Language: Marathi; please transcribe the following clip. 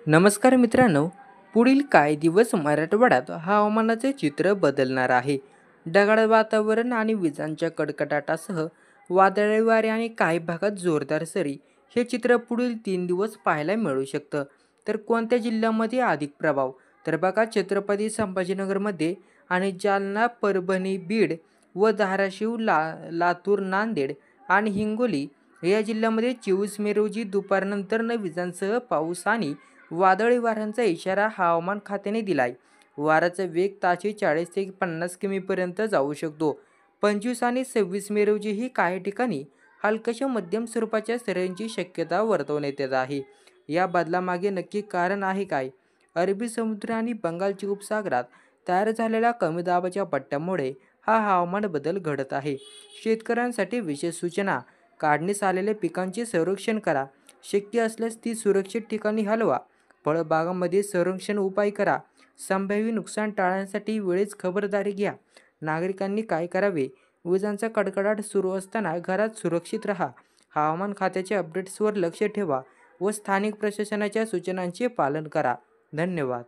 नमस्कार मित्रांनो, पुढील काही दिवस मराठवाड्यात हवामानाचे चित्र बदलणार आहे. ढगाळ वातावरण आणि विजांच्या कडकडाटासह वादळी वारे आणि काही भागात जोरदार सरी हे चित्र पुढील 3 दिवस पाहायला मिळू शकतं. तर कोणत्या जिल्ह्यामध्ये अधिक प्रभाव? तर बघा, छत्रपती संभाजीनगरमध्ये आणि जालना, परभणी, बीड व धाराशिव, लातूर, नांदेड आणि हिंगोली या जिल्ह्यामध्ये 24 मे रोजी दुपारनंतर विजांसह पाऊस आणि वादळी वाऱ्यांचा इशारा हवामान खात्याने दिलाय. वाऱ्याचा वेग ताशी 40 ते 50 किमी जाऊ शकतो. 25 आणि 26 मे रोजीही काही ठिकाणी हलक्याच्या मध्यम स्वरूपाच्या सरींची शक्यता वर्तवण्यात येत आहे. या बदलामागे नक्की कारण आहे काय? अरबी समुद्र आणि बंगालच्या उपसागरात तयार झालेल्या कमी दाबाच्या पट्ट्यामुळे हा हवामान बदल घडत आहे. शेतकऱ्यांसाठी विशेष सूचना: काढणीस आलेल्या पिकांचे संरक्षण करा. शक्य असल्यास ती सुरक्षित ठिकाणी हलवा. फळबागांमध्ये संरक्षण उपाय करा. संभाव्य नुकसान टाळण्यासाठी वेळीच खबरदारी घ्या. नागरिकांनी काय करावे? विजांचा कडकडाट सुरू असताना घरात सुरक्षित राहा. हवामान खात्याच्या अपडेट्सवर लक्ष ठेवा व स्थानिक प्रशासनाच्या सूचनांचे पालन करा. धन्यवाद.